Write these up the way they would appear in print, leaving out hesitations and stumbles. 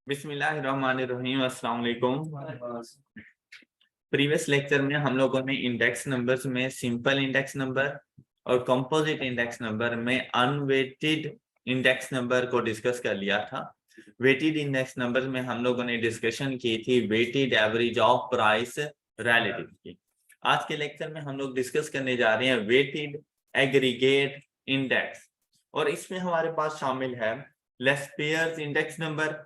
बिस्मिल्लाहिर्रहमानिर्रहीम, अस्सलाम वालेकुम। प्रीवियस लेक्चर में हम लोगों ने इंडेक्स नंबर्स में सिंपल इंडेक्स नंबर और कंपोजिट इंडेक्स नंबर में अनवेटेड इंडेक्स नंबर को डिस्कस कर लिया था। वेटेड इंडेक्स नंबर में हम लोगों ने डिस्कशन की थी weighted average of price relative की। आज के लेक्चर में हम लोग डिस्कस करने जा रहे हैं वेटेड एग्रीगेट इंडेक्स, और इसमें हमारे पास शामिल है Laspeyres index number,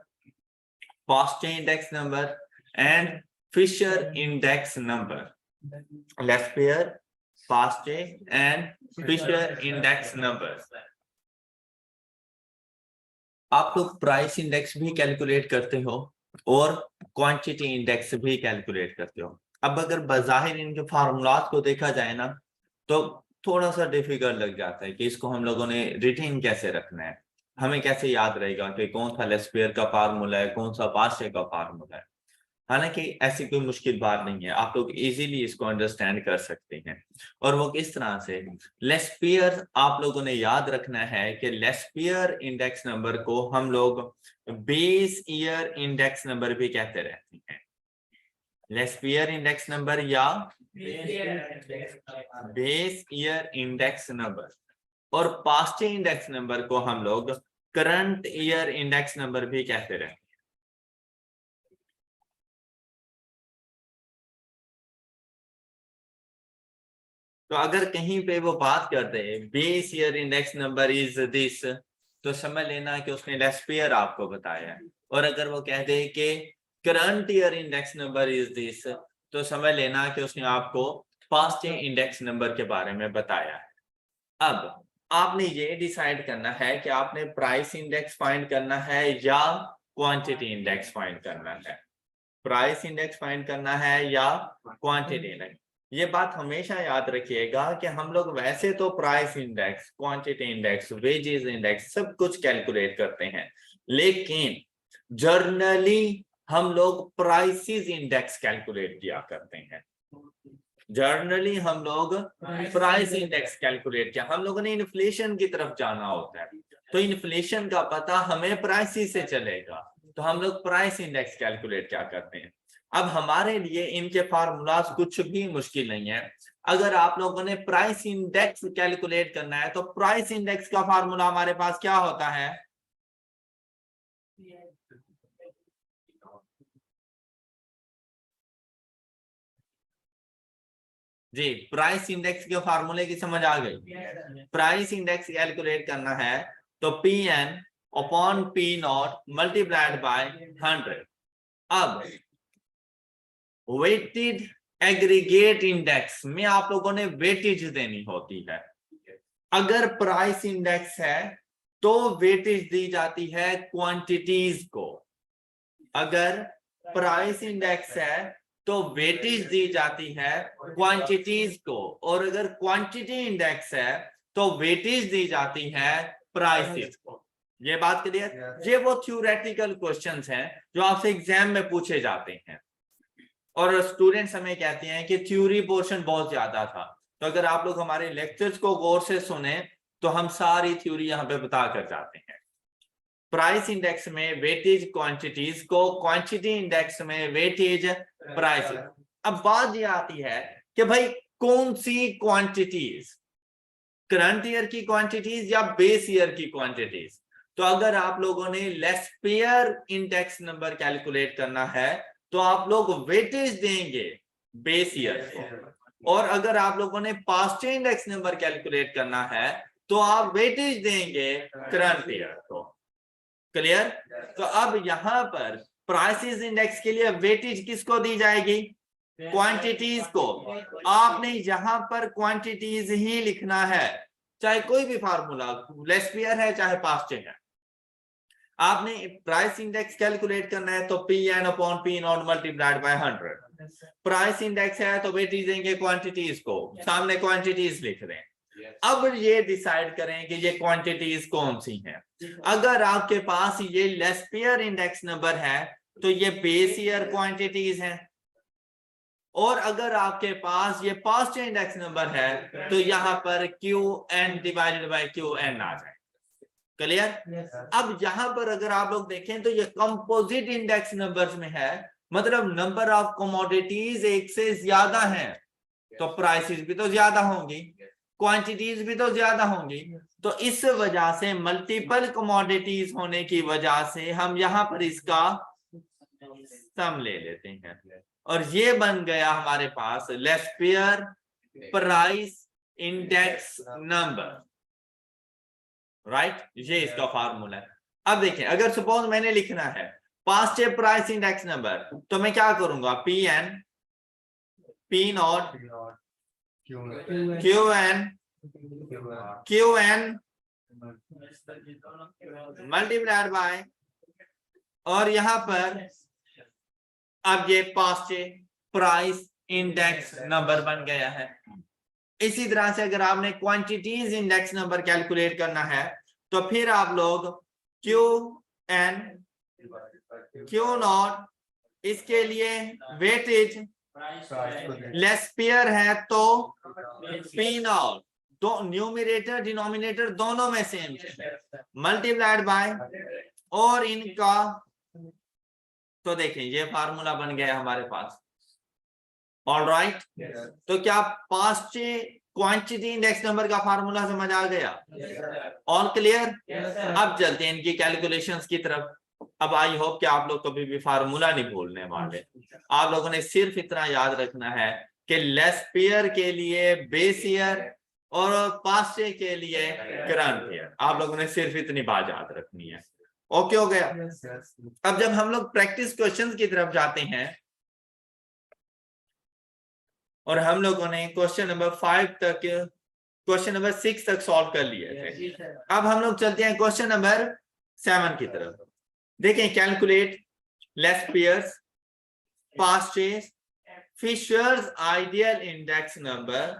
Paste index number and Fisher index number. Lespier, Paste and Fisher index numbers. आप लोग प्राइस इंडेक्स भी कैलकुलेट करते हो और क्वांटिटी इंडेक्स भी कैलकुलेट करते हो। अब अगर बज़ाहिर इनके फार्मूलाज को देखा जाए ना, तो थोड़ा सा डिफिकल्ट लग जाता है कि इसको हम लोगों ने रिटेन कैसे रखना है, हमें कैसे याद रहेगा कि कौन सा लेस्पियर का फार्मूला है, कौन सा पास्टे का फार्मूला है। हालांकि ऐसी कोई मुश्किल बात नहीं है, आप लोग इजीली इसको अंडरस्टैंड कर सकते हैं। और वो किस तरह से, लेस्पियर आप लोगों ने याद रखना है कि लेस्पियर इंडेक्स नंबर को हम लोग बेस ईयर इंडेक्स नंबर भी कहते रहते हैं। लेस्पियर इंडेक्स नंबर या बेस ईयर इंडेक्स नंबर, और पास्ट इंडेक्स नंबर को हम लोग करंट ईयर इंडेक्स नंबर भी कहते रहते हैं। तो अगर कहीं पे वो बात करते हैं base year index number is this, तो समझ लेना कि उसने लेस्पियर आपको बताया है। और अगर वो कहते हैं कि current year index number is this, तो समझ लेना कि उसने आपको पास्ट इंडेक्स नंबर के बारे में बताया है। अब आपने ये डिसाइड करना है कि आपने प्राइस इंडेक्स फाइंड करना है या क्वांटिटी इंडेक्स फाइंड करना है। प्राइस इंडेक्स फाइंड करना है या क्वांटिटी इंडेक्स। ये बात हमेशा याद रखिएगा कि हम लोग वैसे तो price index, quantity index, wages index सब कुछ कैलकुलेट करते हैं, लेकिन जर्नली हम लोग प्राइसेस इंडेक्स कैलकुलेट किया करते हैं। जर्नली हम लोग प्राइस इंडेक्स कैलकुलेट किया, हम लोगों ने इन्फ्लेशन की तरफ जाना होता है, तो इन्फ्लेशन का पता हमें प्राइसेस से चलेगा, तो हम लोग प्राइस इंडेक्स कैलकुलेट क्या करते हैं। अब हमारे लिए इनके फार्मूलाज कुछ भी मुश्किल नहीं है। अगर आप लोगों ने प्राइस इंडेक्स कैलकुलेट करना है, तो प्राइस इंडेक्स का फार्मूला हमारे पास क्या होता है? जी, प्राइस इंडेक्स के फार्मूले की समझ आ गई। प्राइस इंडेक्स कैलकुलेट करना है तो Pn upon P0 multiplied by 100। अब वेटेड एग्रीगेट इंडेक्स में आप लोगों ने वेटेज देनी होती है। अगर प्राइस इंडेक्स है तो वेटेज दी जाती है क्वांटिटीज को, अगर प्राइस इंडेक्स है तो वेटेज दी जाती है क्वांटिटीज को, और अगर क्वांटिटी इंडेक्स है तो वेटेज दी जाती है प्राइसेस को। ये बात क्लियर? ये वो थ्योरेटिकल क्वेश्चंस हैं जो आपसे एग्जाम में पूछे जाते हैं, और स्टूडेंट्स हमें कहते हैं कि थ्योरी पोर्शन बहुत ज्यादा था। तो अगर आप लोग हमारे लेक्चर्स को गौर से सुने तो हम सारी थ्योरी यहाँ पे बता कर जाते हैं। प्राइस इंडेक्स में वेटेज क्वांटिटीज को, क्वांटिटी इंडेक्स में वेटेज प्राइस। अब बात ये आती है कि भाई कौन सी क्वांटिटीज, करंट ईयर की क्वांटिटीज या बेस ईयर की क्वांटिटीज। तो अगर आप लोगों ने लेस्पियर इंडेक्स नंबर कैलकुलेट करना है तो आप लोग वेटेज देंगे बेस ईयर को, और अगर आप लोगों ने पास्ट इंडेक्स नंबर कैलकुलेट करना है तो आप वेटेज देंगे करंट ईयर को। क्लियर? तो अब यहां पर प्राइसेस इंडेक्स के लिए वेटेज किसको दी जाएगी? क्वांटिटीज को। आपने यहां पर क्वांटिटीज ही लिखना है, चाहे कोई भी फार्मूला, लेस्पियर है चाहे पास्ट है। आपने प्राइस इंडेक्स कैलकुलेट करना है तो Pn upon P0 multiplied by 100। Price index है तो वेटेज देंगे क्वांटिटीज को, सामने क्वांटिटीज लिख रहे हैं। अब ये डिसाइड करें कि ये क्वांटिटीज कौन सी हैं। अगर आपके पास ये लेस्पियर इंडेक्स नंबर है तो ये बेस ईयर क्वांटिटीज हैं, और अगर आपके पास ये पास्ट इंडेक्स नंबर है तो यहां पर Qn डिवाइडेड बाय Qn आ जाए। क्लियर। अब यहां पर अगर आप लोग देखें तो ये कंपोजिट इंडेक्स नंबर्स में है, मतलब नंबर ऑफ कमोडिटीज एक से ज्यादा है तो प्राइसेस भी तो ज्यादा होंगी, क्वांटिटीज भी तो ज्यादा होंगी। तो इस वजह से मल्टीपल कमोडिटीज होने की वजह से हम यहां पर इसका सम ले लेते हैं और ये बन गया हमारे पास Laspeyres price index number, right. ये इसका फार्मूला है। अब देखें, अगर सपोज मैंने लिखना है पास्ट प्राइस इंडेक्स नंबर, तो मैं क्या करूंगा, P N P not Q N multiplied by, और यहां पर अब ये पास्ट प्राइस इंडेक्स नंबर बन गया है। इसी तरह से अगर आपने क्वांटिटीज इंडेक्स नंबर कैलकुलेट करना है तो फिर आप लोग क्यू एन क्यू नॉट, इसके लिए वेटेज लेस्पियर है तो पी नॉट, दो न्यूमरेटर डिनोमिनेटर दोनों में सेम है, मल्टीप्लाइड बाय, और इनका तो देखें ये फार्मूला बन गया हमारे पास। ऑल राइट, तो क्या पास्ट क्वांटिटी इंडेक्स नंबर का फार्मूला समझ आ गया? All clear? अब चलते हैं इनकी कैलकुलेशंस की तरफ। अब आई होप कि आप लोग कभी भी फार्मूला नहीं भूलने वाले। आप लोगों ने सिर्फ इतना याद रखना है कि लेस्पियर के लिए बेस ईयर और पास्ट के लिए करंट ईयर, आप लोगों ने सिर्फ इतनी बात याद रखनी है। ओके हो गया? अब जब हम लोग प्रैक्टिस क्वेश्चंस की तरफ जाते हैं, और हम लोगों ने क्वेश्चन नंबर 5 तक, क्वेश्चन नंबर 6 तक सॉल्व कर लिए थे। अब हम लोग चलते हैं क्वेश्चन नंबर 7 की तरफ। देखें, calculate Laspeyres Paasche Fisher's ideal index number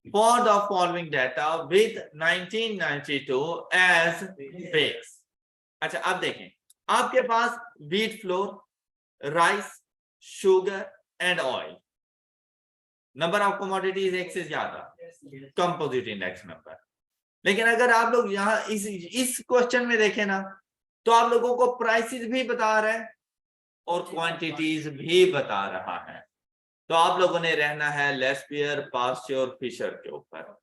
for the following data with 1992 as base। अच्छा, अब देखें, आपके पास wheat flour, rice, sugar and oil, number of commodities एक से ज्यादा, कंपोजिट इंडेक्स नंबर। लेकिन अगर आप लोग यहाँ इस क्वेश्चन में देखें ना, तो आप लोगों को प्राइसेस भी बता रहा है और क्वांटिटीज भी बता रहा है। तो आप लोगों ने रहना है लेस्पियर, पास्ट और फिशर के ऊपर।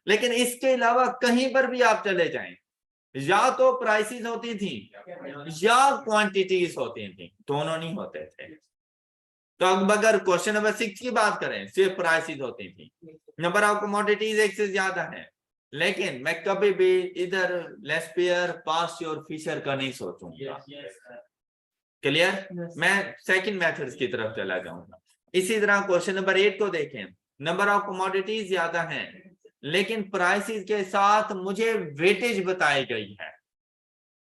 लेकिन इसके अलावा कहीं पर भी आप चले जाएं, या तो प्राइसेस होती थी या क्वांटिटीज होती थी, दोनों नहीं होते थे। तो अब अगर क्वेश्चन नंबर 6 की बात करें, सिर्फ प्राइसेस होती थी, नंबर ऑफ कमोडिटीज एक से ज्यादा है, लेकिन मैं कभी भी इधर लेस्पियर, पास्ट और फिशर का नहीं सोचूंगा। क्लियर? मैं सेकंड मेथड्स की तरफ चला जाऊंगा। इसी तरह क्वेश्चन नंबर 8 को देखें, नंबर ऑफ कमोडिटीज ज्यादा हैं, लेकिन प्राइसेस के साथ मुझे वेटेज बताई गई है,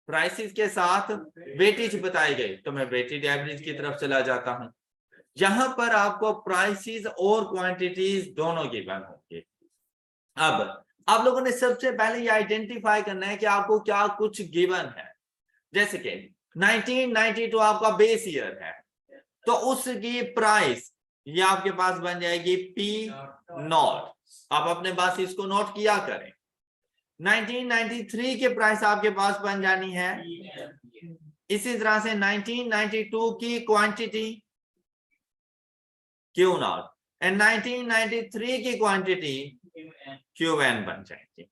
प्राइसेस के साथ वेटेज बताई गई, तो मैं वेटेज एवरेज की तरफ चला जाता हूं। यहां पर आपको प्राइसेस और क्वांटिटीज दोनों गिवन होंगे। अब आप लोगों ने सबसे पहले ये आइडेंटिफाई करना है कि आपको क्या कुछ गिवन है। जैसे कि 1992 आपका बेस ईयर है, तो उसकी प्राइस ये आपके पास बन जाएगी पी नॉट। आप अपने पास इसको नोट किया करें। 1993 के प्राइस आपके पास बन जानी है। इसी तरह से 1992 की क्वांटिटी क्यू नॉट एंड 1993 की क्वांटिटी क्यू एन बन जाएगी।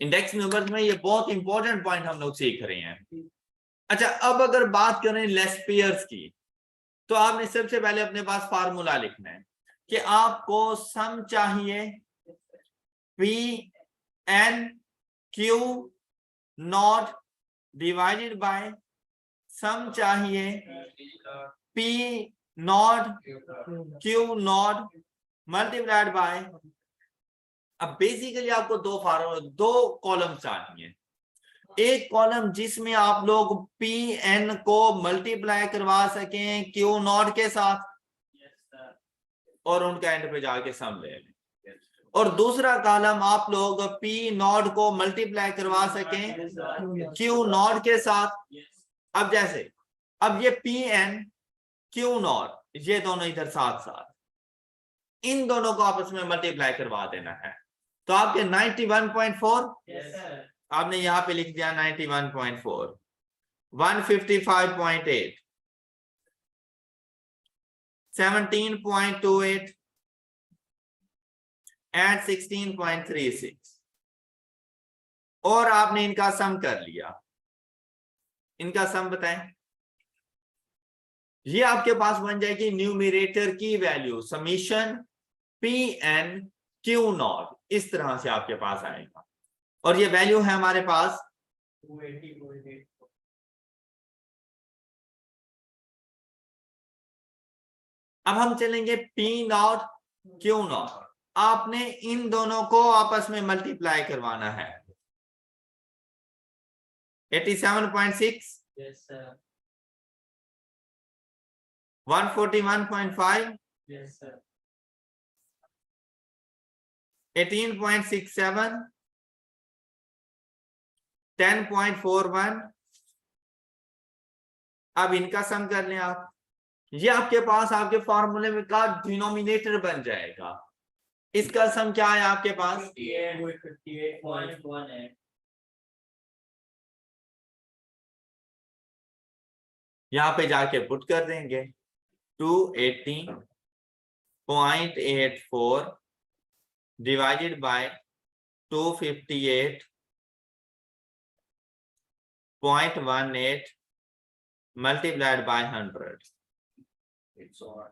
इंडेक्स नंबर्स में ये बहुत इंपॉर्टेंट पॉइंट हम लोग सीख रहे हैं। अच्छा, अब अगर बात करें लेस्पियर्स की, तो आपने सबसे पहले अपने पास फार्मूला लिखना है कि आपको सम चाहिए P N Q not divided by sum चाहिए P not Q not multiplied by. अब बेसिकली आपको दो कॉलम चाहिए। एक कॉलम जिसमें आप लोग पी एन को मल्टीप्लाई करवा सकें क्यू नॉट के साथ और उनका एंड पे जाके सम ले लें, और दूसरा कॉलम आप लोग पी नॉट को मल्टीप्लाई करवा सकें क्यू नॉट के साथ। अब जैसे अब ये पी एन क्यू नॉट ये दोनों इधर साथ साथ, इन दोनों को आपस में मल्टीप्लाई करवा देना है, तो आपके 91.4 आपने यहाँ पे लिख दिया 91.4, 155.8, 17.28 एंड 16.36, और आपने इनका सम कर लिया। इनका सम बताएं। ये आपके पास बन जाएगी न्यूमरेटर की value summation P N Q naught, इस तरह से आपके पास आएगा, और ये वैल्यू है हमारे पास 280.8। अब हम चलेंगे पी नॉट क्यू नॉट। आपने इन दोनों को आपस में मल्टीप्लाई करवाना है। 87.6, Yes sir. 141.5, Yes sir. 18.67, 10.41। अब इनका सम कर लें आप। ये आपके पास आपके फॉर्मूले में का डिनोमिनेटर बन जाएगा। इसका सम क्या है आपके पास? 58.18। यहां पे जाके पुट कर देंगे 280.84 divided by 258.18 multiplied by 100 It's all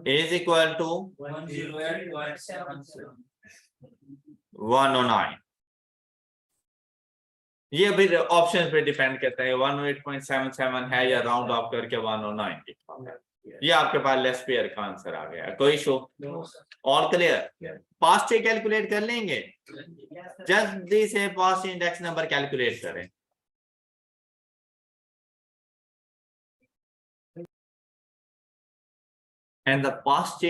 is equal to 108.77। 109। ये भी ऑप्शन पे डिपेंड करता है, 108.77 है या राउंड ऑफ करके 109 लिखा है। ये आपके पास लेस पेयर का आंसर आ गया। कोई इशू? All clear? पास्ट से कैलकुलेट कर लेंगे, जल्दी से पास्ट इंडेक्स नंबर कैलकुलेट करें। And the past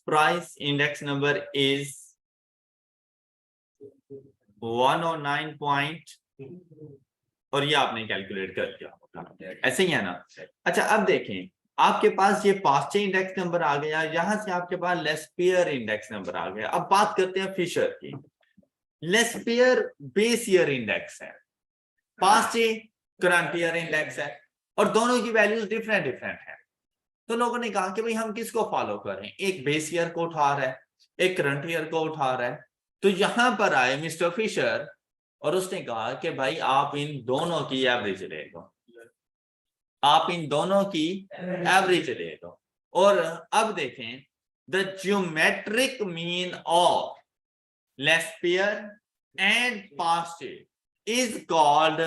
price index number is 109 point, और ये आपने कैलकुलेट कर लिया होगा, ऐसे ही है ना? अच्छा, अब देखें, आपके पास ये पास्ट इंडेक्स नंबर आ गया, यहां से आपके पास लेस्पियर इंडेक्स नंबर आ गया। अब बात करते हैं फिशर की। लेस्पियर बेस ईयर इंडेक्स है, पास्ट करंट ईयर इंडेक्स है, और दोनों की वैल्यूज डिफरेंट डिफरेंट है। तो लोगों ने कहा कि भाई हम किसको फॉलो करें, एक बेस ईयर को उठा रहा है, एक करंट ईयर को उठा रहा है। तो यहां पर आए मिस्टर फिशर और उसने कहा कि भाई आप इन दोनों की एवरेज ले लो, आप इन दोनों की एवरेज ले लो। और अब देखें, the geometric mean of Laspeyres and Paasche is called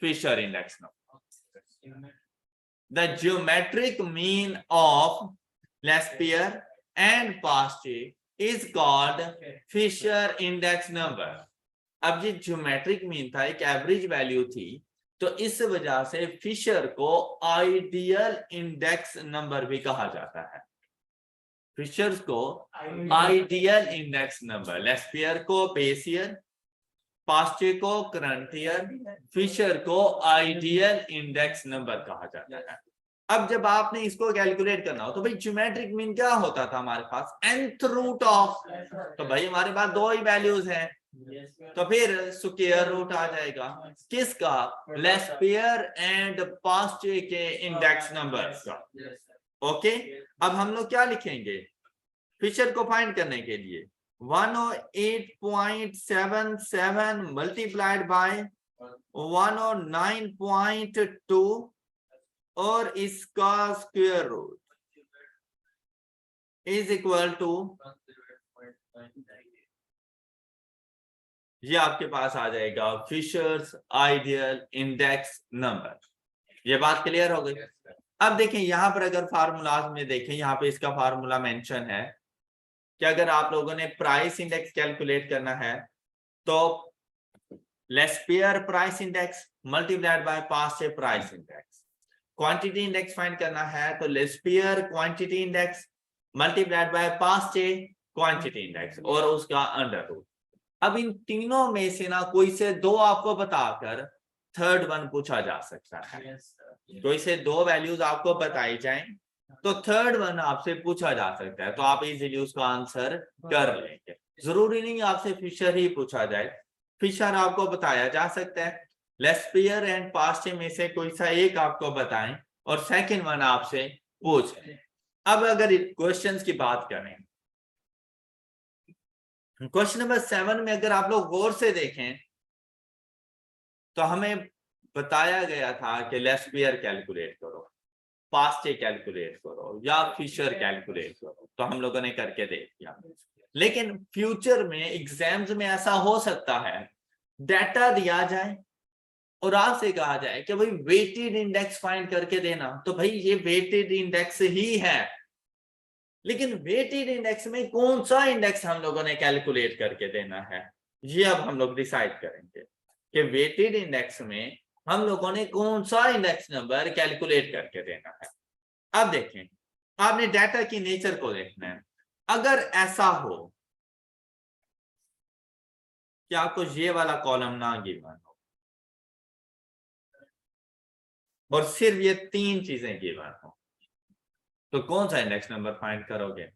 Fisher index number. The geometric mean of Lespier and Paste is called Fisher index number। अब ये ज्योमेट्रिक मीन था, एक एवरेज वैल्यू थी, तो इस वजह से फिशर को आइडियल इंडेक्स नंबर भी कहा जाता है। फिशर को आइडियल इंडेक्स नंबर, लेस्पियर को बेस ईयर, पास्टे को करंट ईयर, फिशर को आइडियल इंडेक्स नंबर कहा जाता है। अब जब आपने इसको कैलकुलेट करना हो तो भाई ज्योमेट्रिक मीन क्या होता था हमारे पास? nth रूट ऑफ, तो भाई हमारे पास दो ही वैल्यूज हैं, तो फिर स्क्वायर रूट आ जाएगा किसका? लेस्पियर एंड पास्टे के इंडेक्स नंबर का। ओके, अब हम लोग क्या लिखेंगे फिशर को फाइंड करने के लिए? 108.77 मल्टीप्लाइड बाय 109.2 और इसका square root is equal to, ये आपके पास आ जाएगा फिशर्स आइडियल इंडेक्स नंबर। ये बात क्लियर हो गई? अब देखें यहां पर अगर फार्मूलाज में देखें, यहाँ पे इसका फार्मूला मेंशन है कि अगर आप लोगों ने प्राइस इंडेक्स कैलकुलेट करना है तो Laspeyres price index multiplied by Paasche से price index. Quantity index find करना है तो Laspeyres quantity index multiplied by Paasche से क्वांटिटी इंडेक्स और उसका अंडर रूट। अब इन तीनों में से ना कोई से दो आपको बताकर थर्ड वन पूछा जा सकता है। कोई से दो वैल्यूज आपको बताई जाएं तो थर्ड वन आपसे पूछा जा सकता है, तो आप इजीली उसका आंसर कर लेंगे। जरूरी नहीं आपसे फिशर ही पूछा जाए, फिशर आपको बताया जा सकता है, लेस्पियर एंड पास्चे में से कोई सा एक आपको बताएं और सेकंड वन आपसे पूछें। अब अगर क्वेश्चंस की बात करें, क्वेश्चन नंबर 7 में अगर आप लोग गौर से देखें तो हमें बताया गया था कि लेस्पियर कैलकुलेट करो, पास्चे कैलकुलेट करो या फिशर कैलकुलेट करो, तो हम लोगों ने करके देख दिया। लेकिन फ्यूचर में एग्जाम्स में ऐसा हो सकता है, डाटा दिया जाए और आपसे कहा जाए कि भाई वेटेड इंडेक्स फाइंड करके देना, तो भाई ये वेटेड इंडेक्स ही है, लेकिन वेटेड इंडेक्स में कौन सा इंडेक्स हम लोगों ने कैलकुलेट करके देना है, ये अब हम लोग डिसाइड करेंगे कि वेटेड इंडेक्स में हम लोगों ने कौन सा इंडेक्स नंबर कैलकुलेट करके देना है। अब देखें, आपने डाटा की नेचर को देखना है। अगर ऐसा हो कि आपको ये वाला कॉलम ना गिवन हो और सिर्फ ये 3 चीजें गिवन हो, तो कौन सा इंडेक्स नंबर फाइंड करोगे?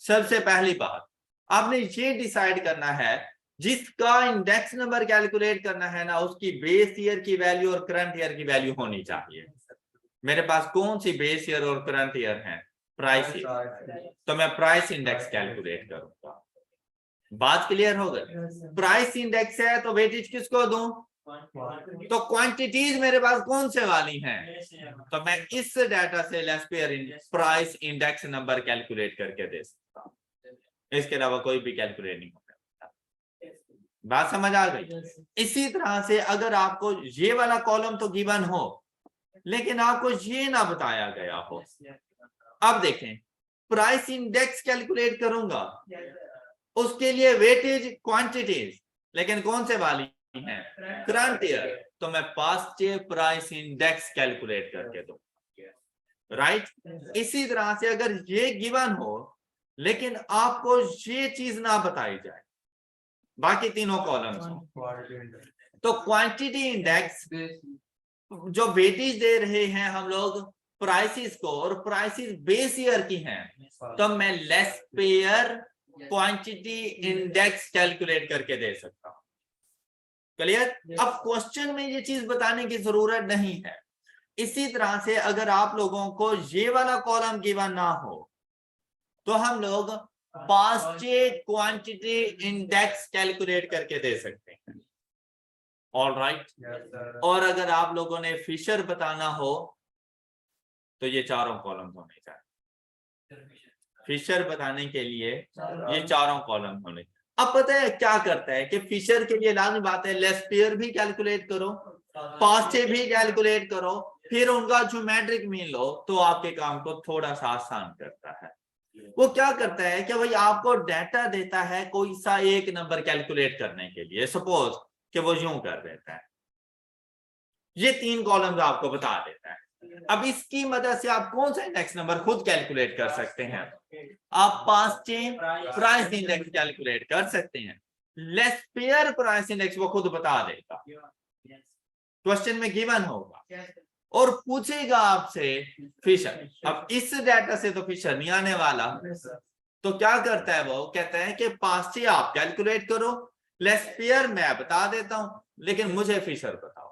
सबसे पहली बात आपने ये डिसाइड करना है, जिसका इंडेक्स नंबर कैलकुलेट करना है ना, उसकी बेस ईयर की वैल्यू और करंट ईयर की वैल्यू होनी चाहिए। मेरे पास कौन सी बेस ईयर और करंट ईयर है? प्राइस ईयर, तो मैं प्राइस इंडेक्स कैलकुलेट करूंगा। बात क्लियर हो गई? प्राइस इंडेक्स है तो वेटेज किसको दूं? तो क्वांटिटीज मेरे पास कौन से वाली हैं? तो मैं इस डाटा से Laspeyres price index number calculate करके दे सकता हूं, इसके अलावा कोई भी कैलकुलेट नहीं होता। बात समझ आ गई? इसी तरह से अगर आपको ये वाला कॉलम तो गिवन हो लेकिन आपको ये ना बताया गया हो, अब देखें प्राइस इंडेक्स कैलकुलेट करूंगा, उसके लिए वेटेज क्वांटिटीज, लेकिन कौन से वाली है? करंट ईयर, तो मैं पास्चे प्राइस इंडेक्स कैलकुलेट करके दूं, राइट। इसी तरह से अगर ये गिवन हो लेकिन आपको ये चीज ना बताई जाए, बाकी तीनों कॉलम्स हो, तो क्वांटिटी इंडेक्स जो वेटेज दे रहे हैं हम लोग प्राइसेस को, और प्राइसेस बेस ईयर की हैं, तो मैं लेस्पियर क्वांटिटी इंडेक्स कैलकुलेट करके दे सकता हूं। क्लियर? अब क्वेश्चन में ये चीज बताने की जरूरत नहीं है। इसी तरह से अगर आप लोगों को ये वाला कॉलम गिवन ना हो तो हम लोग पास्चे क्वांटिटी इंडेक्स कैलकुलेट करके दे सकते हैं। All right. और अगर आप लोगों ने फिशर बताना हो तो ये चारों कॉलम होने चाहिए। फिशर बताने के लिए ये चारों कॉलम होने। अब पता है क्या करता है कि फिशर के लिए लाजमी बात है लेस्पियर भी कैलकुलेट करो, पास्चे भी कैलकुलेट करो, फिर उनका ज्योमेट्रिक मीन लो, तो आपके काम को थोड़ा सा आसान करता है। वो क्या करता है कि भाई आपको डाटा देता है कोई सा एक नंबर कैलकुलेट करने के लिए, सपोज कि वो यूं कर देता है, ये 3 कॉलम्स आपको बता देता है। अब इसकी मदद से आप कौन सा इंडेक्स नंबर खुद कैलकुलेट कर सकते हैं? आप पास्चे प्राइस इंडेक्स कैलकुलेट कर सकते हैं। लेस्पियर प्राइस इंडेक्स वो खुद बता देगा, क्वेश्चन में गिवन होगा और पूछेगा आपसे फिशर। अब इस डाटा से तो फिशर नहीं आने वाला, तो क्या करता है वो कहता है कि पास्चे आप कैलकुलेट करो, लेस्पियर मैं बता देता हूं, लेकिन मुझे फिशर बताओ,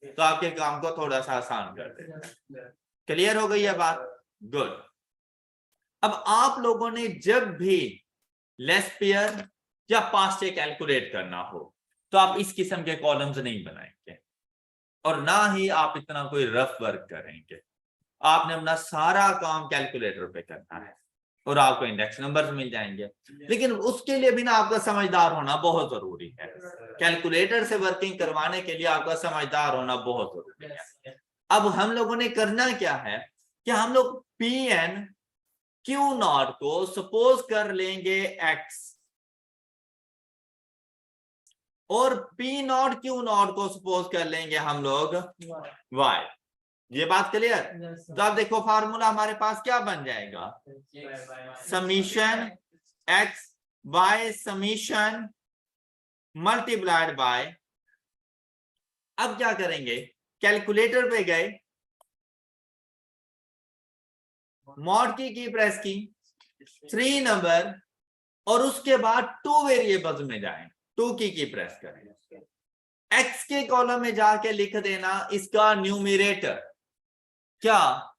तो आपके काम को थोड़ा सा आसान कर देता है। क्लियर हो गई है बात? गुड। अब आप लोगों ने जब भी लेस्पियर या पास्चे कैलकुलेट करना हो तो आप इस किस्म के कॉलम्स नहीं बनाएंगे और ना ही आप इतना कोई रफ वर्क करेंगे। आपने अपना सारा काम कैलकुलेटर पे करना है और आपको इंडेक्स नंबर्स मिल जाएंगे, लेकिन उसके लिए भी ना आपका समझदार होना बहुत जरूरी है। कैलकुलेटर से वर्किंग करवाने के लिए आपका समझदार होना बहुत जरूरी है। अब हम लोगों ने करना क्या है कि हम लोग पी एन क्यू नॉट को सपोज कर लेंगे x और पी नॉट क्यू नॉट को सपोज कर लेंगे हम लोग y। ये बात क्लियर? तो आप देखो फार्मूला हमारे पास क्या बन जाएगा, summation x bye summation multiplied by, अब क्या करेंगे, कैलकुलेटर पे गए, मॉड की प्रेस की, 3 नंबर और उसके बाद 2 वेरिएबल्स में जाएं। 2 की प्रेस करें। x के कॉलम में जाके लिख देना इसका न्यूमरेटर क्या,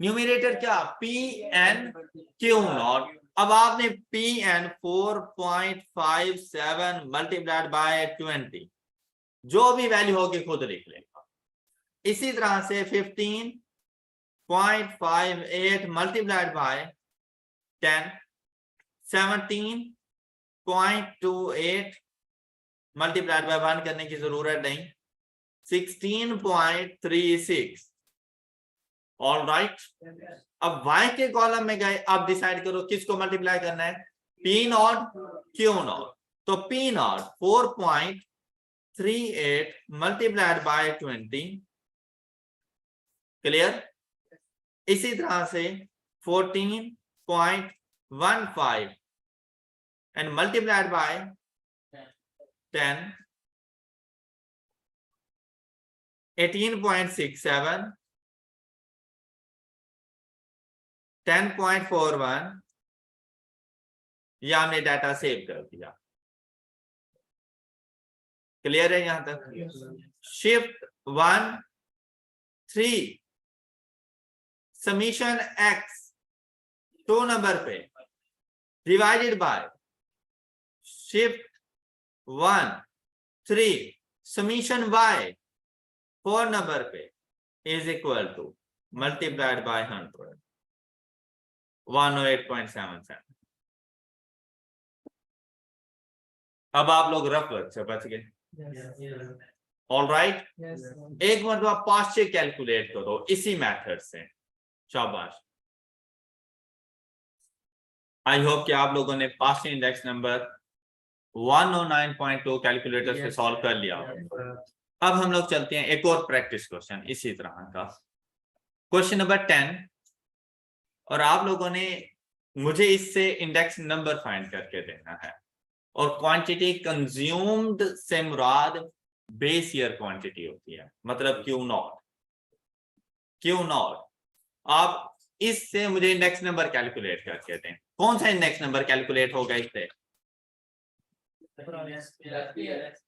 न्यूमरेटर क्या, pn q नॉट। अब आपने pn 4.57 मल्टीप्लाइड बाय 20, जो भी वैल्यू होगी खुद लिख लेगा। इसी तरह से 15.58 मल्टीप्लाइड बाय 10, 17.28 मल्टीप्लाइड बाय 1 करने की जरूरत नहीं, 16.36। ऑल राइट, अब y के कॉलम में गए, अब डिसाइड करो किसको मल्टीप्लाई करना है, p नॉट q नॉट। तो p not 4.38 multiplied by 20, clear. इसी तरह से 14.15 एंड मल्टीप्लाइड बाय 10, 18.67, 10.41, ये हमने डाटा सेव कर दिया। क्लियर है यहां तक। शिफ्ट 1 3 समीशन x 2 नंबर पे divided by shift 1 3 summation y 4 number पे is equal to multiplied by 100, 108.77। अब आप लोग रफ वर्क से बच गए। ऑल राइट, एक मरतबा पास से कैलकुलेट करो इसी मेथड से, शाबाश। आई होप कि आप लोगों ने पास इंडेक्स नंबर 109.2 कैलकुलेटर से सॉल्व कर लिया। अब हम लोग चलते हैं एक और प्रैक्टिस क्वेश्चन इसी तरह का, क्वेश्चन नंबर 10। और आप लोगों ने मुझे इससे इंडेक्स नंबर फाइंड करके देना है, और क्वांटिटी कंज्यूम्ड से मुराद बेस ईयर क्वांटिटी होती है, मतलब Q नॉट। आप इससे मुझे इंडेक्स नंबर कैलकुलेट करके दें। कौन सा इंडेक्स नंबर कैलकुलेट होगा इससे,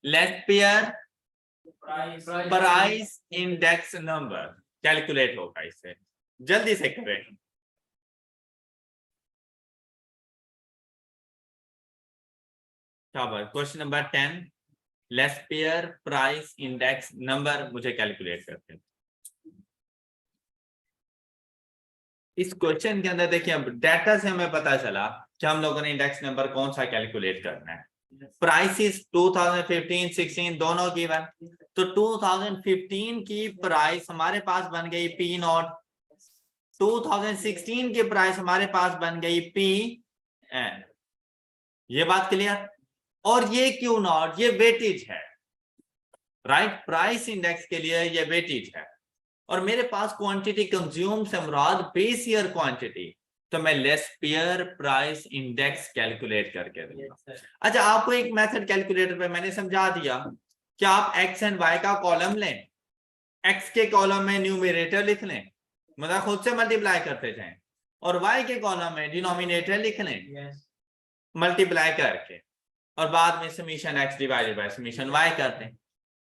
less pair price index number calculate होगा इससे। जल्दी से करें। Question number 10, less pair price index number मुझे कैलकुलेट करते हैं। इस क्वेश्चन के अंदर देखिए, अब डाटा से हमें पता चला कि हम लोगों ने इंडेक्स नंबर कौन सा कैलकुलेट करना है। प्राइसेस 2015 16 दोनों गिवन, तो 2015 की प्राइस हमारे पास बन गई पी नॉट, 2016 की प्राइस हमारे पास बन गई पी एन। ये बात क्लियर। और ये क्यू नॉट ये वेटेज है, राइट। प्राइस इंडेक्स के लिए ये वेटेज है, और मेरे पास क्वांटिटी कंज्यूम से मुराद बेस ईयर क्वांटिटी, तो मैं less pair price index calculate करके दूंगा। अच्छा, आपको एक मेथड कैलकुलेटर पे मैंने समझा दिया कि आप एक्स एंड वाई का कॉलम लें, एक्स के कॉलम में न्यूमरेटर लिख लें, मतलब खुद से मल्टीप्लाई करते जाएं, और वाई के कॉलम में डिनोमिनेटर लिख लें मल्टीप्लाई करके, और बाद में summation X divided by summation Y करते हैं।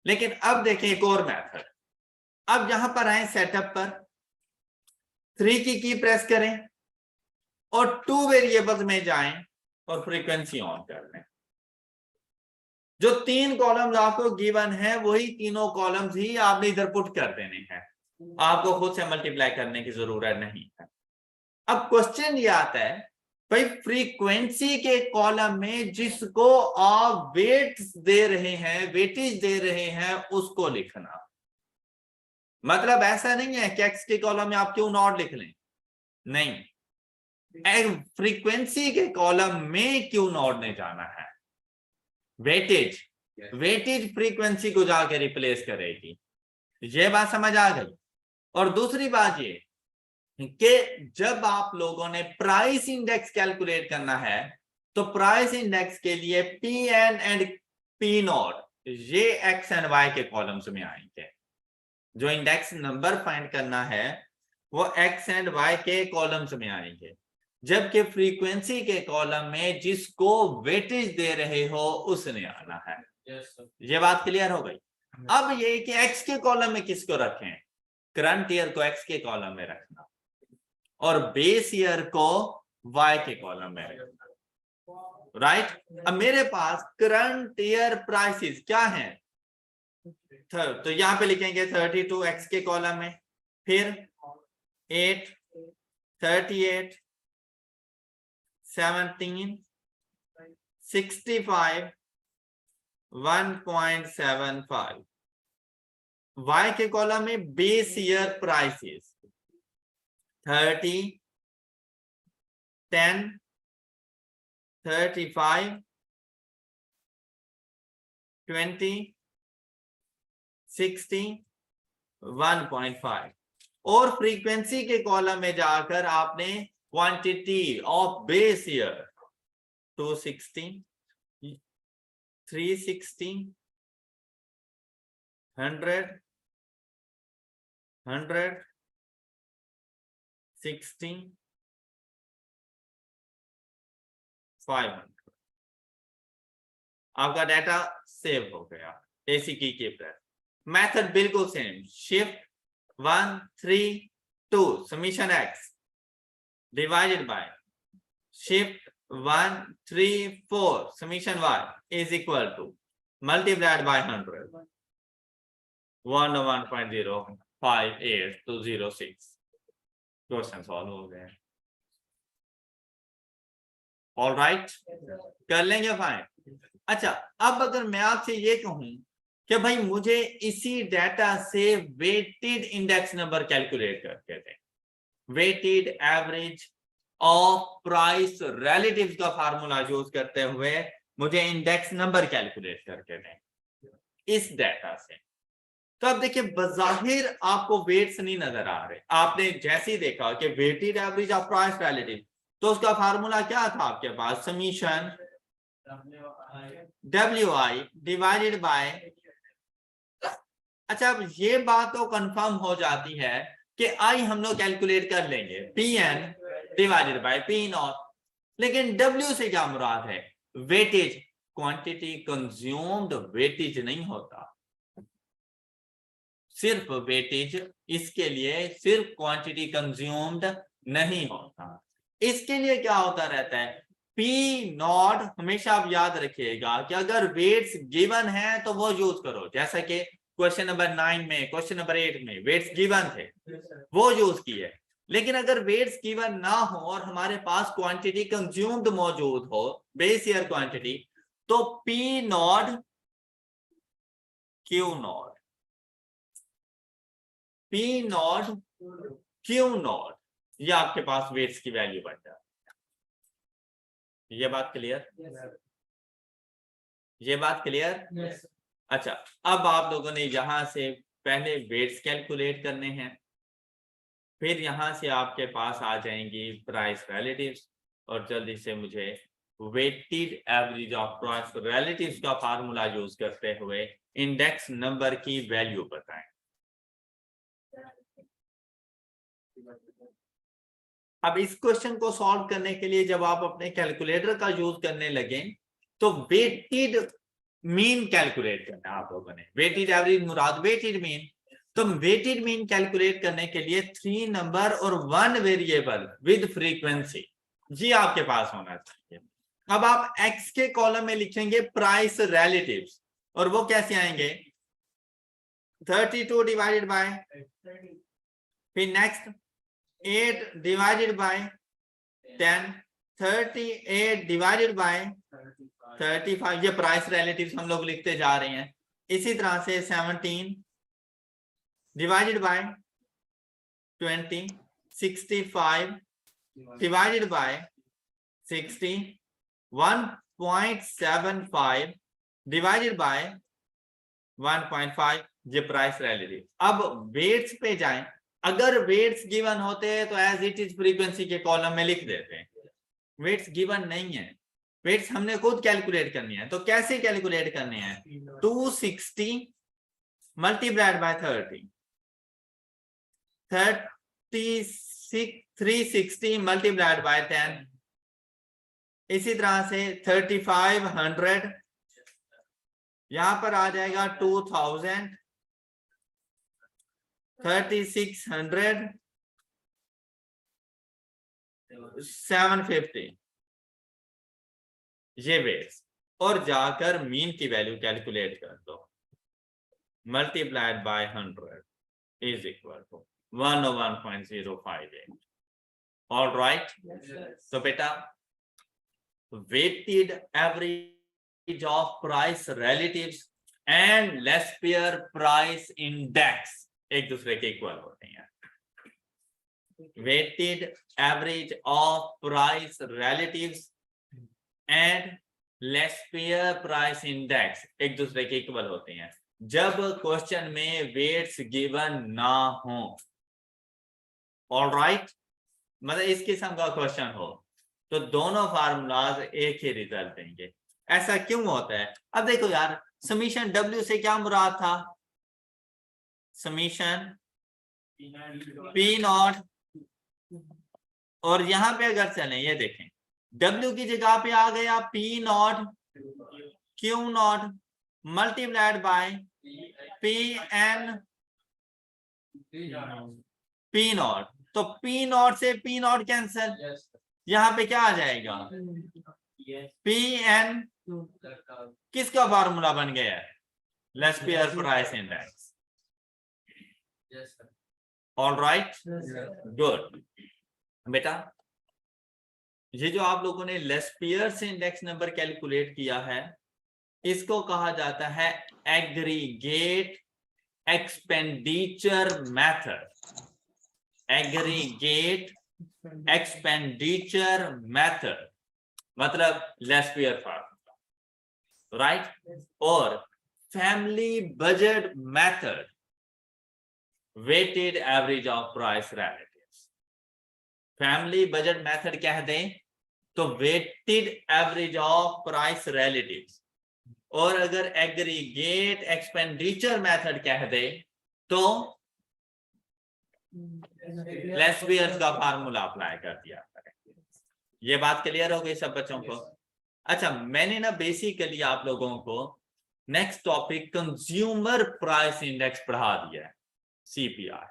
लेकिन अब देखें एक और मेथड। अब यहां पर आए सेटअप पर, 3 की प्रेस करें और 2 वेरिएबल्स में जाएं और फ्रीक्वेंसी ऑन कर लें। जो 3 कॉलम्स आपको गिवन है वही तीनों कॉलम्स ही आपने इधर पुट कर देने हैं, आपको खुद से मल्टीप्लाई करने की जरूरत नहीं है। अब क्वेश्चन ये आता है भाई, फ्रीक्वेंसी के कॉलम में जिसको आप वेट दे रहे हैं, वेटेज दे रहे हैं, उसको लिखना। मतलब ऐसा नहीं है कि एक्स के कॉलम में आप क्यू नॉट लिख लें, नहीं, फ्रीक्वेंसी के कॉलम में क्यू नॉट ने जाना है। वेटेज फ्रीक्वेंसी को जाके रिप्लेस करेगी। ये बात समझ आ गई। और दूसरी बात ये कि जब आप लोगों ने प्राइस इंडेक्स कैलकुलेट करना है, तो प्राइस इंडेक्स के लिए P N and P naught ये एक्स एंड वाई के कॉलम्स में आएंगे। जो इंडेक्स नंबर फाइंड करना है वो एक्स एंड वाई के कॉलम्स में आएंगे। जबकि फ्रीक्वेंसी के कॉलम में जिसको वेटेज दे रहे हो उसने आना है। Yes, sir. ये बात क्लियर हो गई। अब ये कि एक्स के कॉलम में किसको रखें, करंट ईयर को एक्स के कॉलम में रखना और बेस ईयर को वाई के कॉलम में रखना, राइट। अब मेरे पास करंट ईयर प्राइसेस क्या है, तो यहां पे लिखेंगे 32 एक्स के कॉलम में, फिर 8, 38, 17, 65, 1.75। वाई के कॉलम में बेस ईयर प्राइसेस 30, 10, 35, 20, 60, 1.5। और फ्रीक्वेंसी के कॉलम में जाकर आपने क्वांटिटी ऑफ बेस ईयर 260, 360, 100, 100, 60, 500। आपका डाटा सेव हो गया, एसी की प्रेस। मेथड बिल्कुल same, shift 1, 3, 2 summation X divided by shift 1, 3, 4 summation y is equal to multiplied by 100 101.058206। Question solve हो गए। ऑल राइट, कर लेंगे फाइन। अच्छा, अब अगर मैं आपसे ये कहूं कि भाई मुझे इसी डाटा से वेटेड इंडेक्स नंबर कैलकुलेट करके दें, weighted average of price relatives का फार्मूला यूज करते हुए मुझे इंडेक्स नंबर कैलकुलेट करके दें इस डाटा से, तो अब देखिए बजाहिर आपको वेट्स नहीं नजर आ रहे। आपने जैसे ही देखा कि weighted average of price relative, तो उसका फार्मूला क्या था आपके पास, समीशन WI डिवाइडेड बाय। अच्छा, अब ये बात तो कंफर्म हो जाती है कि आई हम लोग कैलकुलेट कर लेंगे PN डिवाइडेड बाय P0, लेकिन W से क्या मुराद है, वेटेज, क्वांटिटी कंज्यूम्ड वेटेज नहीं होता, सिर्फ वेटेज। इसके लिए सिर्फ क्वांटिटी कंज्यूम्ड नहीं होता, इसके लिए क्या होता रहता है, P0। हमेशा आप याद रखिएगा कि अगर वेट्स गिवन है तो वो यूज करो, जैसा कि क्वेश्चन नंबर 9 में, क्वेश्चन नंबर 8 में वेट्स गिवन थे, वो यूज किए। लेकिन अगर वेट्स गिवन ना हो और हमारे पास क्वांटिटी कंज्यूम्ड मौजूद हो, बेस ईयर क्वांटिटी, तो P0 Q0, P0 Q0, ये आपके पास वेट्स की वैल्यू बन जाती है। ये बात क्लियर, ये बात क्लियर। Yes. अच्छा, अब आप लोगों ने यहां से पहले वेट्स कैलकुलेट करने हैं, फिर यहां से आपके पास आ जाएंगी प्राइस रिलेटिव्स, और जल्दी से मुझे weighted average of price relatives का फार्मूला यूज करते हुए इंडेक्स नंबर की वैल्यू बताएं। अब इस क्वेश्चन को सॉल्व करने के लिए जब आप अपने कैलकुलेटर का यूज करने लगे तो वेटेड मीन कैलकुलेट करना आप लोगों ने, वेटेड एवरेज मुराद वेटेड मीन। तो वेटेड मीन कैलकुलेट करने के लिए 3 नंबर और 1 वेरिएबल विद फ्रीक्वेंसी जी आपके पास होना चाहिए। अब आप एक्स के कॉलम में लिखेंगे प्राइस रिलेटिव्स, और वो कैसे आएंगे, 32 डिवाइडेड बाय, फिर next 8 divided by 10, 38 divided by 35, ये प्राइस रिलेटिव्स हम लोग लिखते जा रहे हैं। इसी तरह से 17 divided by 20, 65 divided by 60, 1.75 divided by 1.5, ये प्राइस रिलेटिव। अब वेट्स पे जाएं, अगर वेट्स गिवन होते हैं तो एज इट इज फ्रीक्वेंसी के कॉलम में लिख देते हैं। वेट्स गिवन नहीं है, वेट्स हमने खुद कैलकुलेट करनी है। तो कैसे कैलकुलेट करने हैं, 260 मल्टीप्लाइड बाय 30, 360 मल्टीप्लाइड बाय 10, इसी तरह से 3500, यहां पर आ जाएगा 2000, 3600, 750, ये वेट्स, और जाकर मीन की वैल्यू कैलकुलेट कर दो, multiplied by 100 is equal to 101.058. All right, तो बेटा weighted average of price relatives and less pair price index एक दूसरे के इक्वल होते हैं। weighted average of price relatives and less pair price index एक दूसरे के इक्वल होते हैं जब क्वेश्चन में वेट्स गिवन ना हो। ऑल राइट, मतलब इस किस्म का क्वेश्चन हो तो दोनों फार्मूलाज एक ही रिजल्ट देंगे। ऐसा क्यों होता है? अब देखो यार, समीशन W से क्या मुराद था? समीशन P नॉट, और यहां पे अगर चलें, ये देखें W की जगह पे आ गया P not Q not multiplied bye PN P not, तो P नॉट से P नॉट कैंसिल, यहाँ पे क्या आ जाएगा? PN किसका फार्मूला बन गया है? Laspeyres price index. All right, good बेटा, ये जो आप लोगों ने Laspeyres index number calculate किया है, इसको कहा जाता है aggregate expenditure method. Aggregate expenditure method मतलब लेस पेयर फार्मूला, राइट? और family budget method weighted average of price relatives. Family budget method कह दें तो weighted average of price relatives, और अगर एग्रीगेट एक्सपेंडिचर मेथड कह दे तो लेस पेयर्स का फार्मूला अप्लाई कर दिया करें। ये बात क्लियर हो गई सब बच्चों को? अच्छा, मैंने ना बेसिकली आप लोगों को next topic consumer price index पढ़ा दिया है, CPI,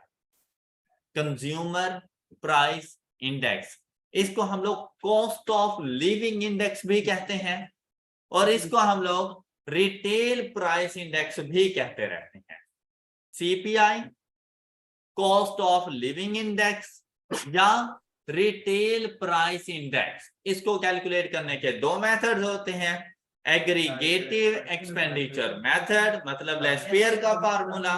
कंज्यूमर प्राइस इंडेक्स। इसको हम लोग कॉस्ट ऑफ लिविंग इंडेक्स भी कहते हैं, और इसको हम लोग रिटेल प्राइस इंडेक्स भी कहते रहते हैं। CPI, cost of living index या रिटेल प्राइस इंडेक्स, इसको कैलकुलेट करने के दो मेथड होते हैं। एग्रीगेटिव एक्सपेंडिचर मेथड मतलब लेस पेयर का formula,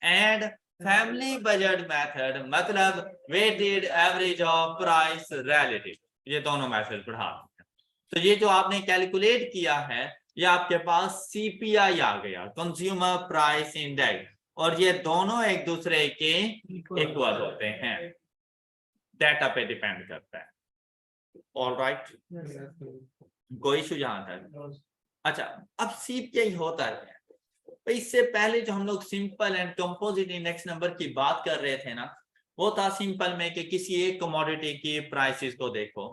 and family budget method मतलब weighted average of price relative. ये दोनों मेथड पढ़ा हैं। तो ये जो आपने कैलकुलेट किया है, ये आपके पास CPI आ गया, कंज्यूमर प्राइस इंडेक्स, और ये दोनों एक दूसरे के इक्वल होते हैं, डाटा पे डिपेंड करता है। ऑल राइट, कोई इशू जहां तक? अच्छा, अब CPI होता है, तो इससे पहले जो हम लोग simple and composite index number की बात कर रहे थे ना, वो था सिंपल में कि किसी एक कमोडिटी की प्राइसेस को देखो।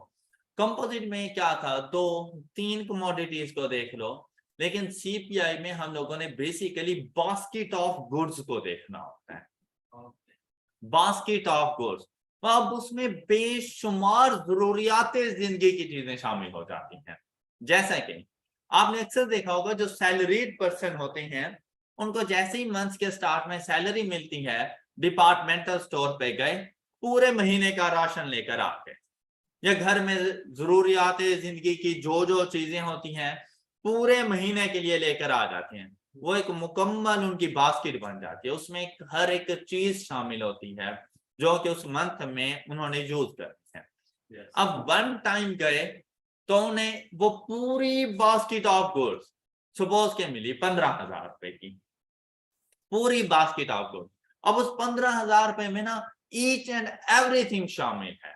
कंपोजिट में क्या था, 2-3 कमोडिटीज को देख लो, लेकिन CPI में हम लोगों ने बेसिकली बास्केट ऑफ गुड्स को देखना होता है। बास्केट ऑफ गुड्स, अब उसमें बेशुमार जरूरियातें जिंदगी की चीजें शामिल हो जाती हैं। जैसा कि आपने अक्सर देखा होगा, जो सैलरीड पर्सन होते हैं उनको जैसे ही मंथ के स्टार्ट में सैलरी मिलती है, डिपार्टमेंटल स्टोर पे गए, पूरे महीने का राशन लेकर आते, या घर में जरूरियातें जिंदगी की जो जो चीजें होती हैं पूरे महीने के लिए लेकर आ जाते हैं। वो एक मुकम्मल उनकी बास्केट बन जाती है, उसमें हर एक चीज शामिल होती है जो कि उस मंथ में उन्होंने यूज करनी है। अब वन टाइम गए तो उन्हें वो पूरी बास्केट ऑफ गुड्स सपोज के मिली 15,000 रुपए की, पूरी बास्केट ऑफ गुड्स। अब उस 15,000 रुपए में ना ईच एंड एवरीथिंग शामिल है,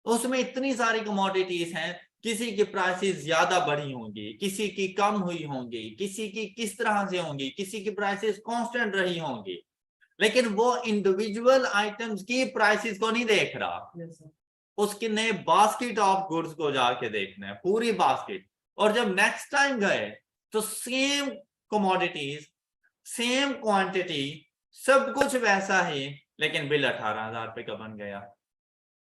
उसमें इतनी सारी कमोडिटीज हैं, किसी की प्राइसेस ज्यादा बढ़ी होंगी, किसी की कम हुई होंगी, किसी की किस तरह से होंगी, किसी की प्राइसेस कांस्टेंट रही होंगी, लेकिन वो इंडिविजुअल आइटम्स की प्राइसेस को नहीं देख रहा, Yes, sir. उसके नए बास्केट ऑफ गुड्स को जाके देखना है, पूरी बास्केट। और जब नेक्स्ट टाइम गए तो सेम कमोडिटीज, सेम क्वांटिटी, सब कुछ वैसा ही, लेकिन बिल 18,000 रुपए का बन गया।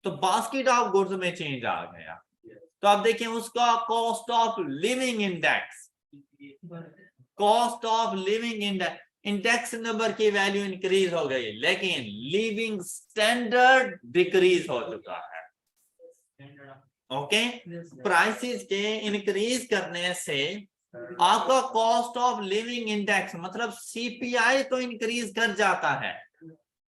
तो बास्केट ऑफ गुड्स में चेंज आ गया। तो आप देखें उसका cost of living index, cost of living index number की वैल्यू इंक्रीज हो गई, लेकिन लिविंग स्टैंडर्ड डिक्रीज हो चुका है। ओके, प्राइसेस के इंक्रीज करने से आपका कॉस्ट ऑफ लिविंग इंडेक्स मतलब सीपीआई तो इंक्रीज कर जाता है,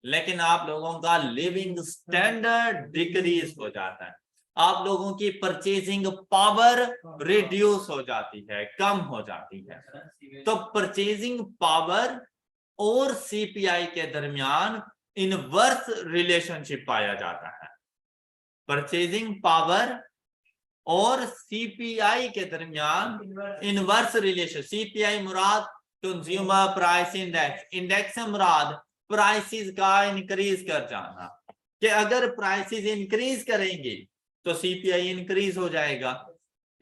लेकिन आप लोगों का लिविंग स्टैंडर्ड डिक्रीज हो जाता है। आप लोगों की परचेजिंग पावर रिड्यूस हो जाती है, कम हो जाती है। तो परचेजिंग पावर और सीपीआई के दरमियान इनवर्स रिलेशनशिप पाया जाता है। परचेजिंग पावर और सीपीआई के दरमियान इनवर्स रिलेशन, सीपीआई मुराद कंज्यूमर प्राइस इंडेक्स, इंडेक्स से मुराद प्राइसेस का इंक्रीज कर जाना, कि अगर प्राइसेस इंक्रीज करेंगे तो सीपीआई इंक्रीज हो जाएगा,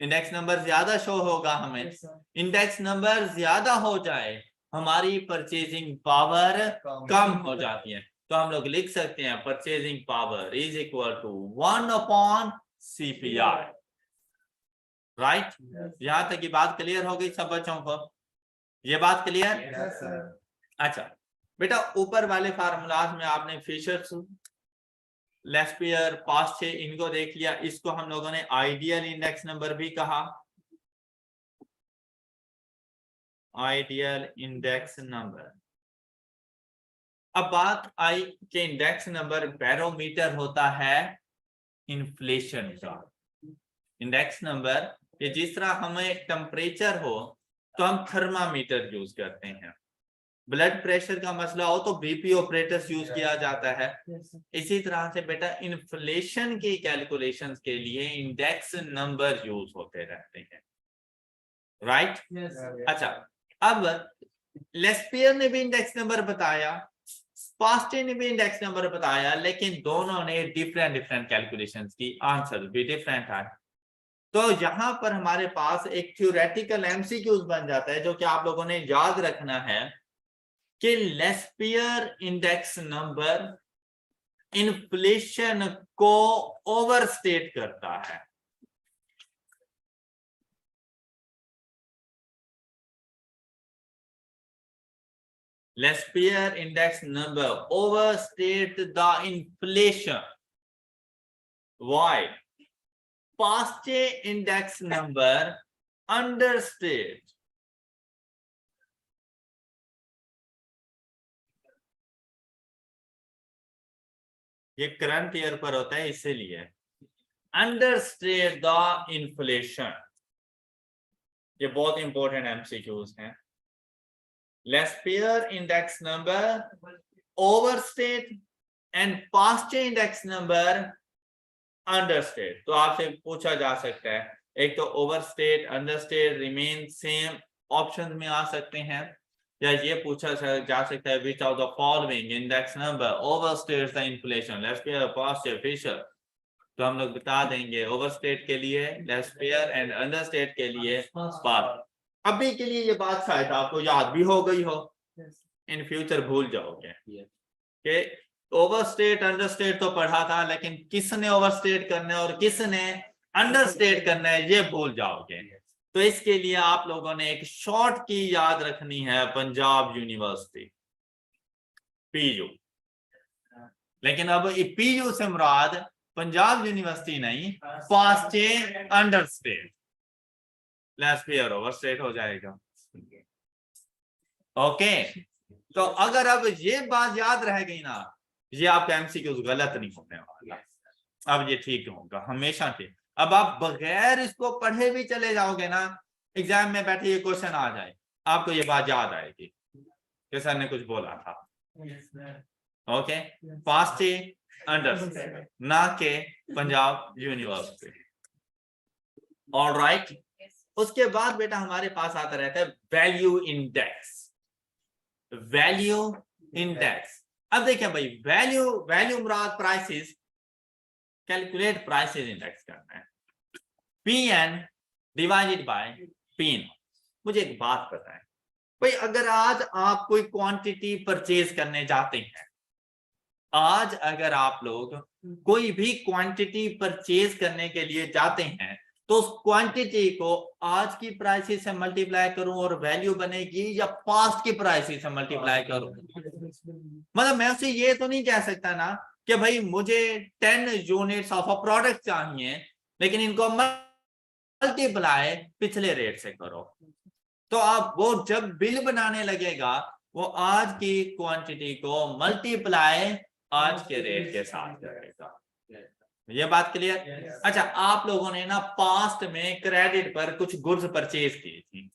इंडेक्स नंबर ज्यादा शो होगा हमें। इंडेक्स नंबर ज्यादा हो जाए हमारी परचेजिंग पावर कम हो जाती है। तो हम लोग लिख सकते हैं purchasing power is equal to 1 upon CPI. Right, यहां तक की बात क्लियर हो गई सब बच्चों को? ये बात क्लियर? Yes, sir. अच्छा बेटा, ऊपर वाले फार्मूलाज में आपने फिशर्स, लेस्पियर, पास्चे इनको देख लिया। इसको हम लोगों ने आइडियल इंडेक्स नंबर भी कहा, आइडियल इंडेक्स नंबर। अब बात आई कि इंडेक्स नंबर बैरोमीटर होता है इन्फ्लेशन का। इंडेक्स नंबर ये जिस तरह हमें टेम्परेचर हो तो हम थर्मामीटर यूज करते हैं, ब्लड प्रेशर का मसला हो तो बीपी ऑपरेटर्स यूज किया जाता है। Yes, sir. इसी तरह से बेटा इन्फ्लेशन की कैलकुलेशंस के लिए इंडेक्स नंबर यूज होते रहते हैं। Right, Yes, sir. अच्छा अब लेस्पियर ने भी इंडेक्स नंबर बताया, पास्टे ने भी इंडेक्स नंबर बताया, लेकिन दोनों ने डिफरेंट डिफरेंट कैलकुलेशंस की, आंसर भी डिफरेंट आए। तो यहां पर हमारे पास एक थ्योरेटिकल एमसीक्यूज बन जाता है जो कि आप लोगों ने याद रखना है कि लेस्पियर इंडेक्स नंबर इन्फ्लेशन को ओवरस्टेट करता है। Laspeyres index number overstate the inflation, while Paasche index number understate. ये करंट ईयर पर होता है इसीलिए अंडरस्टेट द इन्फ्लेशन। ये बहुत इंपॉर्टेंट एमसीक्यूज हैं। Laspeyres index number overstate and Paasche index number understate. तो आपसे पूछा जा सकता है, एक तो overstate, understate, remain same option में आ सकते हैं, या ये पूछा जा सकता है which of the following index number overstates the inflation, Laspeyres, Paasche, Fisher. तो हम लोग बता देंगे ओवरस्टेट के लिए लेस्पियर एंड अंडरस्टेट के लिए पास्ट। अभी के लिए ये बात शायद आपको याद भी हो गई हो, Yes. इन फ्यूचर भूल जाओगे कि ओवरस्टेट अंडरस्टेट तो पढ़ा था, लेकिन किसने ओवरस्टेट करना है और किसने अंडरस्टेट करना है ये भूल जाओगे। तो इसके लिए आप लोगों ने एक शॉर्ट की याद रखनी है, पंजाब यूनिवर्सिटी, पीयू। लेकिन अब पीयू से मुराद पंजाब यूनिवर्सिटी नहीं, पास्चे अंडरस्टेट, लेस्पियर ओवरस्टेट हो जाएगा। ओके, तो अगर अब ये बात याद रह गई ना, ये आपका एमसीक्यूज गलत नहीं होने वाला, अब ये ठीक होगा हमेशा के। अब आप बगैर इसको पढ़े भी चले जाओगे ना, एग्जाम में बैठे ये क्वेश्चन आ जाए, आपको ये बात याद आएगी कि सर ने कुछ बोला था। Yes, sir. Okay, past understate, ना के पंजाब यूनिवर्सिटी। ऑलराइट, उसके बाद बेटा हमारे पास आता रहता है वैल्यू इंडेक्स। वैल्यू इंडेक्स अब देखिए भाई, वैल्यू मुराद प्राइसेस, कैलकुलेट प्राइसेस इंडेक्स करना है, PN डिवाइडेड बाय PN। मुझे एक बात बताएं भाई, अगर आज आप कोई क्वांटिटी परचेज करने जाते हैं, आज अगर आप लोग कोई भी क्वांटिटी परचेज करने के लिए जाते हैं, तो उस क्वांटिटी को आज की प्राइसेस से मल्टीप्लाई करूं और वैल्यू बनेगी, या पास्ट की प्राइसेस से मल्टीप्लाई करूं? मतलब मैं उसे ये तो नहीं कह सकता ना कि भाई मुझे 10 यूनिट्स ऑफ अ प्रोडक्ट चाहिए, लेकिन इनको मल्टीप्लाई पिछले रेट से करो। तो आप वो जब बिल बनाने लगेगा, वो आज की क्वांटिटी को मल्टीप्लाई आज के रेट के साथ करेगा। ये बात क्लियर? Yes. अच्छा, आप लोगों ने ना पास्ट में क्रेडिट पर कुछ गुड्स परचेज की थी,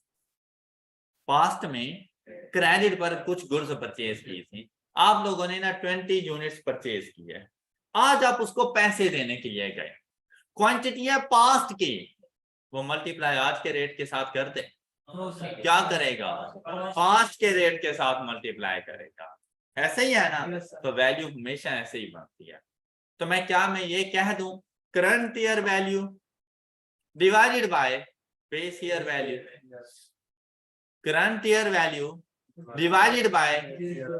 पास्ट में क्रेडिट पर कुछ गुड्स परचेज की थी, आप लोगों ने ना 20 यूनिट्स परचेज की है। आज आप उसको पैसे देने के लिए गए, क्वांटिटी है पास्ट की, वो मल्टीप्लाई आज के रेट के साथ कर दे, क्या करेगा? पास्ट के रेट के साथ मल्टीप्लाई करेगा। ऐसे ही है ना? Yes, sir. तो वैल्यू हमेशा ऐसे ही बनती है। तो मैं ये कह दूं, current year value divided by base year value, current year value divided by,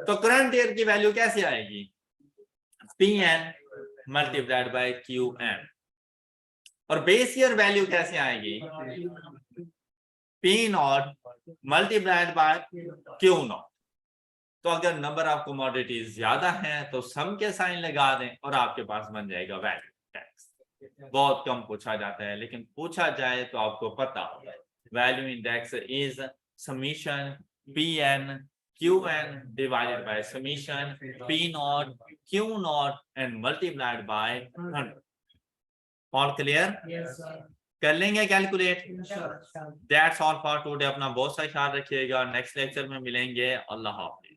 तो करंट ईयर की वैल्यू कैसे आएगी? PN multiplied by QN। और बेस ईयर वैल्यू कैसे आएगी? P0 multiplied by Q0। तो अगर नंबर ऑफ कमोडिटीज ज्यादा हैं तो सम के साइन लगा दें और आपके पास बन जाएगा वैल्यू टैक्स। बहुत कम पूछा जाता है, लेकिन पूछा जाए तो आपको पता हो, value index is summation PN QN divided by summation P0 Q0 and multiplied by 100। All clear? Yes, sir. कर लेंगे calculate? Sure. That's all for today. अपना बहुत सा ख्याल रखिएगा, नेक्स्ट लेक्चर में मिलेंगे। अल्लाह हाफिज।